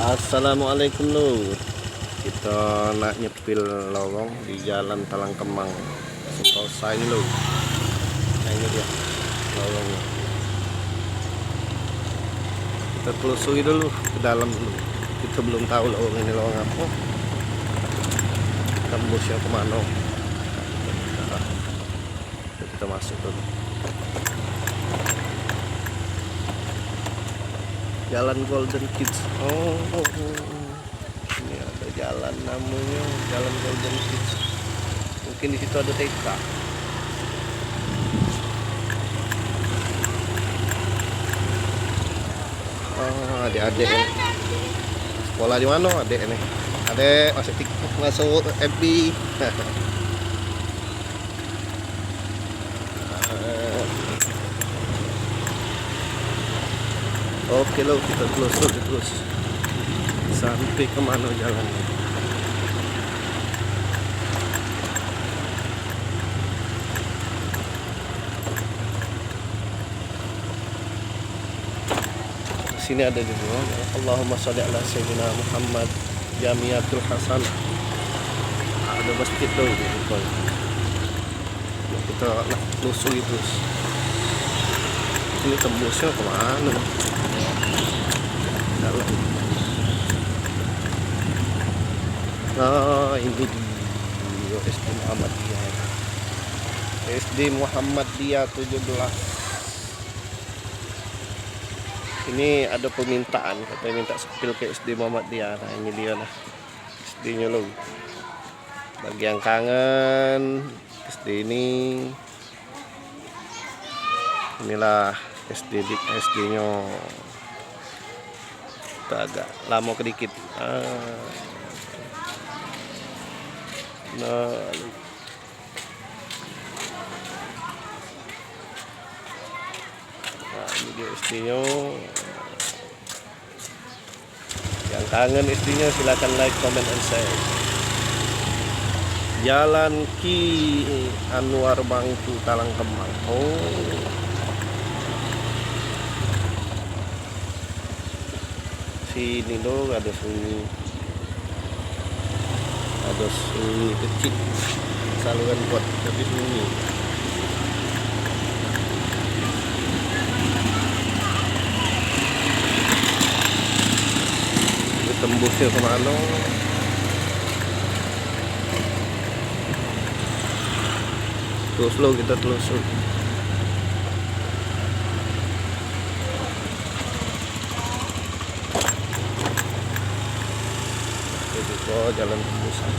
Assalamualaikum Lur. Kita nak nyepil lowong di jalan Talang Kemang Sentosa ini Lur. Nah ini dia lowongnya. Kita telusuri dulu ke dalam dulu. Kita belum tahu lowong ini lowong apa. Tembusnya kemana? Kita masuk dulu. Jalan Golden Kids. Ini ada jalan namanya Jalan Golden Kids. Mungkin di situ ada TK. Adik-adik ini. Sekolah di mana adik ini? Adik masuk TikTok, masuk FB. Oke lo, kita telusuri terus sampai kemana jalannya. Sini ada juga Allahumma sholli ala sayyidina Muhammad Jamiatul Hasanah. Ada masjid tuh gitu. Kita telusuri terus. Ini tembusnya kemana? Dalam. Nah ini di SD Muhammadiyah. SD Muhammadiyah 17. Ini ada permintaan, katanya minta sepil ke SD Muhammadiyah. Nah ini dia lah SD-nya loh. Bagi yang kangen SD ini, inilah SD-nya. Kita agak lama kedikit. Nah, ini dia SD-nya. Yang kangen SD-nya silakan like, comment, and share. Jalan Ki Anwar Bangku Talang Kemang. Sini dong ada sungai kecil, saluran pot tapi sungai. Ini tembusnya kemana? Terus lo kita telusur. Oh, jalan tembusan.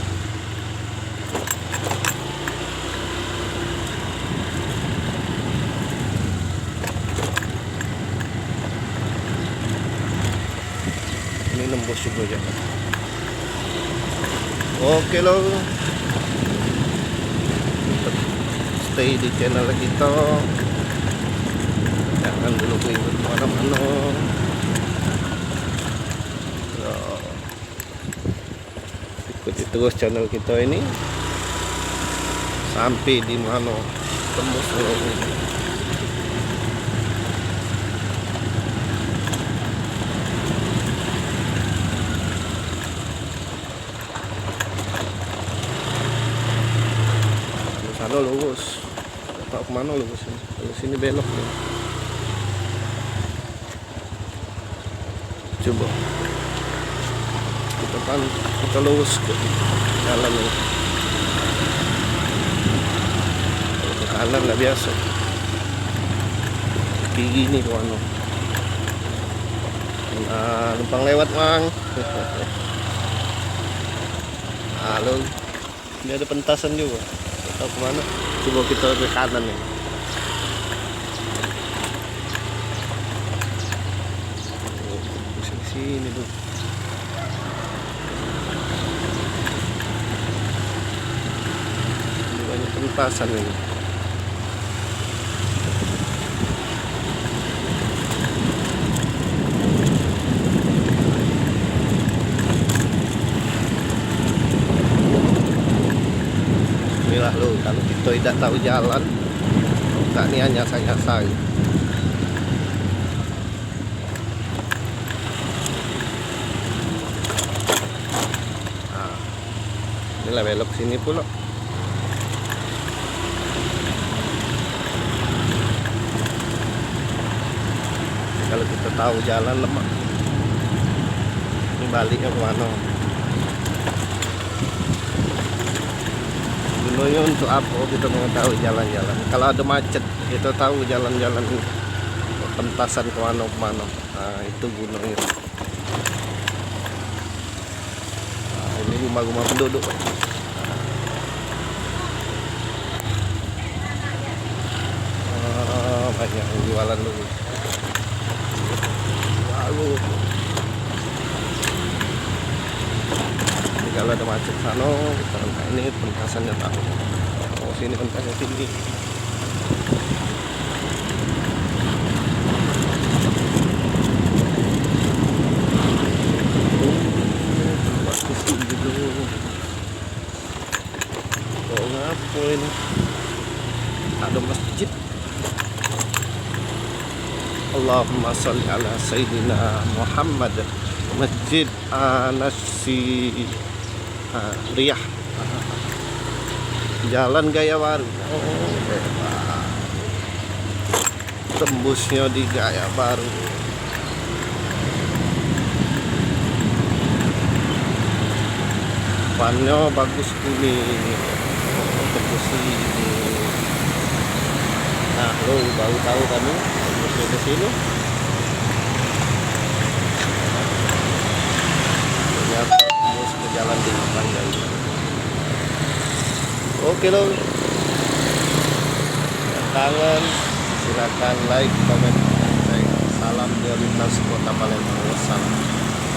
Ini nembus juga jalan. Oke lo, stay di channel kita. Jangan dulu ikut kemana-mana. Ikuti terus channel kita ini sampai di mana tembus ini. Di sana lurus. Tak kemana lurus ini? Lurus sini belok nih. Coba. Kita lurus ke jalan ini. Kalau ke kanan nggak biasa. Kiri ini tuh numpang lewat mang. Halo, ini ada pentasan juga. Tahu kemana? Coba kita ke kanan nih. Sini tuh. Pentasan ini. Inilah lo, kalau kita tidak tahu jalan, tak nih nyasar-nyasar. lah belok sini pula. Kalau kita tahu jalan lemak. Ini baliknya kemana? Gunungnya untuk apa kita mengetahui jalan-jalan? Kalau ada macet, kita tahu jalan-jalan pentasan kemana-kemana. Nah, itu gunungnya. Nah, ini rumah-rumah penduduk. Banyak yang jualan dulu. Lalu kalau ada macet sana, kita ini pentasannya tahu. Oh, sini pentasnya tinggi. Oh, ngapa ini? Ada masjid. Allahumma sholli ala Sayyidina Muhammad. Masjid Anasi Riyah. Jalan Gaya Baru. Oh, hebat. Tembusnya di Gaya Baru. Depannya bagus kuning. Tembus ini. Nah, lo baru tahu kami tembusnya ke sini. Ternyata tembus ke jalan di Panjang. Oke lo, kangen silakan like, komen, salam dari Kota Palembang. Wassalam.